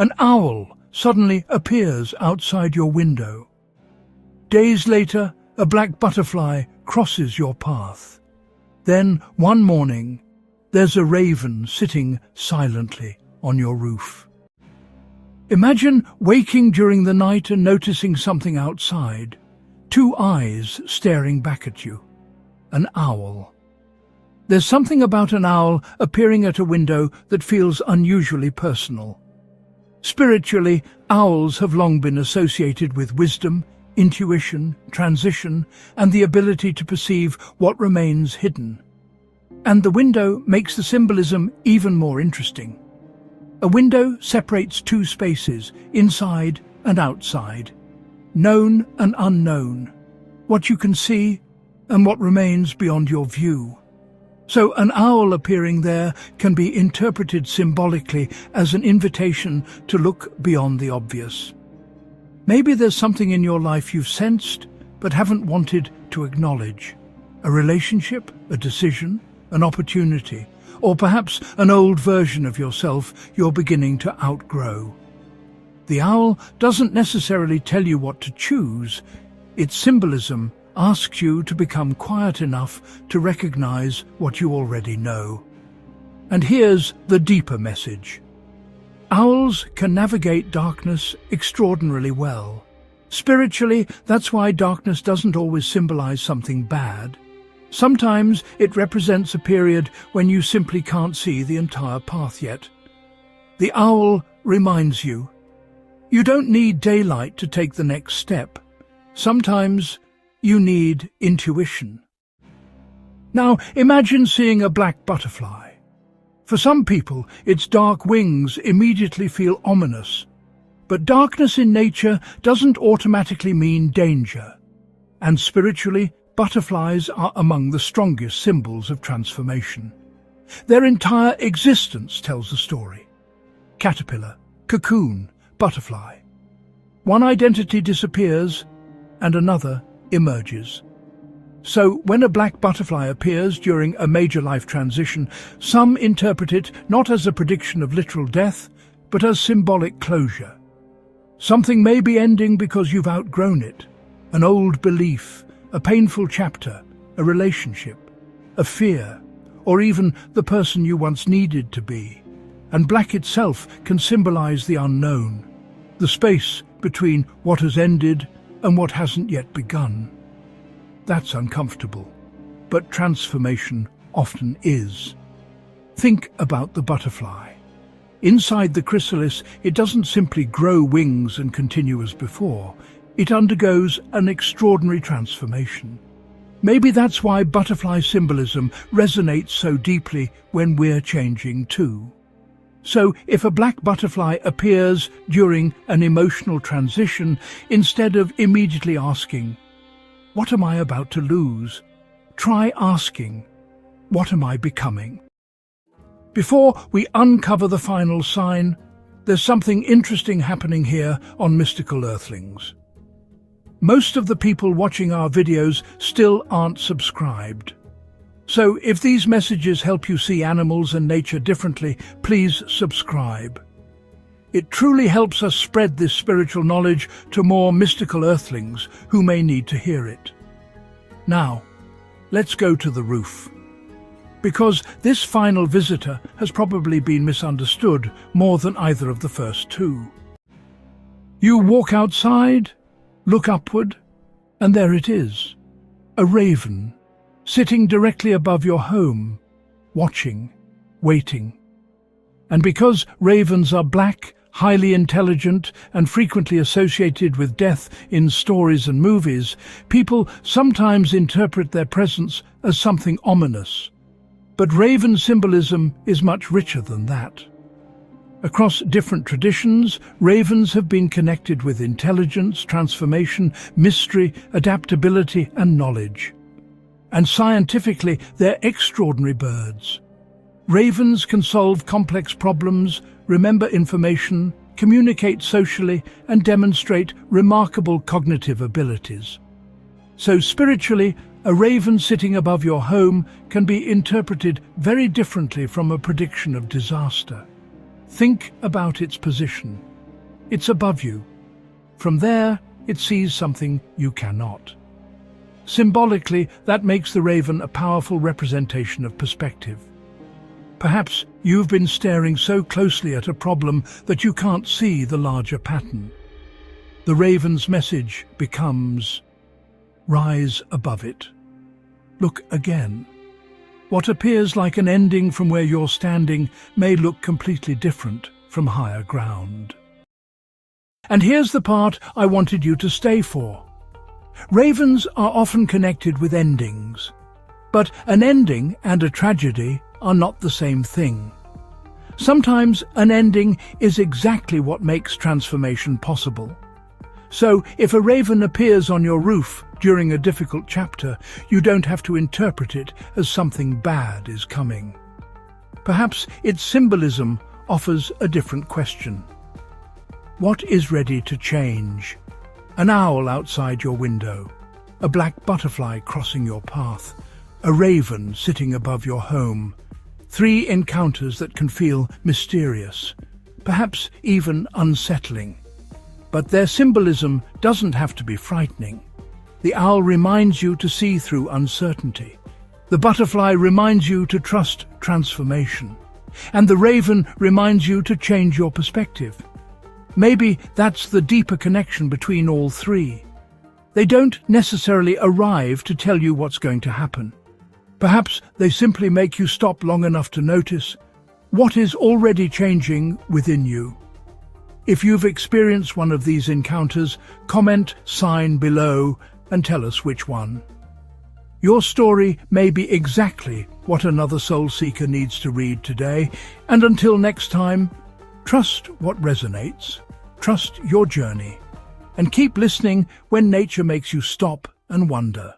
An owl suddenly appears outside your window. Days later, a black butterfly crosses your path. Then, one morning, there's a raven sitting silently on your roof. Imagine waking during the night and noticing something outside. Two eyes staring back at you. An owl. There's something about an owl appearing at a window that feels unusually personal. Spiritually, owls have long been associated with wisdom, intuition, transition, and the ability to perceive what remains hidden. And the window makes the symbolism even more interesting. A window separates two spaces, inside and outside, known and unknown, what you can see and what remains beyond your view. So an owl appearing there can be interpreted symbolically as an invitation to look beyond the obvious. Maybe there's something in your life you've sensed but haven't wanted to acknowledge. A relationship, a decision, an opportunity, or perhaps an old version of yourself you're beginning to outgrow. The owl doesn't necessarily tell you what to choose. Its symbolism asks you to become quiet enough to recognize what you already know. And here's the deeper message. Owls can navigate darkness extraordinarily well. Spiritually, that's why darkness doesn't always symbolize something bad. Sometimes it represents a period when you simply can't see the entire path yet. The owl reminds you, you don't need daylight to take the next step. Sometimes you need intuition. Now imagine seeing a black butterfly. For some people, its dark wings immediately feel ominous. But darkness in nature doesn't automatically mean danger. And spiritually, butterflies are among the strongest symbols of transformation. Their entire existence tells a story. Caterpillar, cocoon, butterfly. One identity disappears and another emerges. So when a black butterfly appears during a major life transition, some interpret it not as a prediction of literal death, but as symbolic closure. Something may be ending because you've outgrown it. An old belief, a painful chapter, a relationship, a fear, or even the person you once needed to be. And black itself can symbolize the unknown, the space between what has ended and what hasn't yet begun. That's uncomfortable, but transformation often is. Think about the butterfly. Inside the chrysalis, it doesn't simply grow wings and continue as before. It undergoes an extraordinary transformation. Maybe that's why butterfly symbolism resonates so deeply when we're changing too. So if a black butterfly appears during an emotional transition, instead of immediately asking, "What am I about to lose?" try asking, "What am I becoming?" Before we uncover the final sign, there's something interesting happening here on Mystical Earthlings. Most of the people watching our videos still aren't subscribed. So if these messages help you see animals and nature differently, please subscribe. It truly helps us spread this spiritual knowledge to more mystical earthlings who may need to hear it. Now, let's go to the roof. Because this final visitor has probably been misunderstood more than either of the first two. You walk outside, look upward, and there it is, a raven, sitting directly above your home, watching, waiting. And because ravens are black, highly intelligent, and frequently associated with death in stories and movies, people sometimes interpret their presence as something ominous. But raven symbolism is much richer than that. Across different traditions, ravens have been connected with intelligence, transformation, mystery, adaptability, and knowledge. And scientifically, they're extraordinary birds. Ravens can solve complex problems, remember information, communicate socially, and demonstrate remarkable cognitive abilities. So spiritually, a raven sitting above your home can be interpreted very differently from a prediction of disaster. Think about its position. It's above you. From there, it sees something you cannot. Symbolically, that makes the raven a powerful representation of perspective. Perhaps you've been staring so closely at a problem that you can't see the larger pattern. The raven's message becomes, rise above it. Look again. What appears like an ending from where you're standing may look completely different from higher ground. And here's the part I wanted you to stay for. Ravens are often connected with endings, but an ending and a tragedy are not the same thing. Sometimes an ending is exactly what makes transformation possible. So, if a raven appears on your roof during a difficult chapter, you don't have to interpret it as something bad is coming. Perhaps its symbolism offers a different question. What is ready to change? An owl outside your window, a black butterfly crossing your path, a raven sitting above your home. 3 encounters that can feel mysterious, perhaps even unsettling. But their symbolism doesn't have to be frightening. The owl reminds you to see through uncertainty. The butterfly reminds you to trust transformation. And the raven reminds you to change your perspective. Maybe that's the deeper connection between all 3. They don't necessarily arrive to tell you what's going to happen. Perhaps they simply make you stop long enough to notice what is already changing within you. If you've experienced one of these encounters, comment sign below and tell us which one. Your story may be exactly what another soul seeker needs to read today, and until next time, trust what resonates, trust your journey, and keep listening when nature makes you stop and wonder.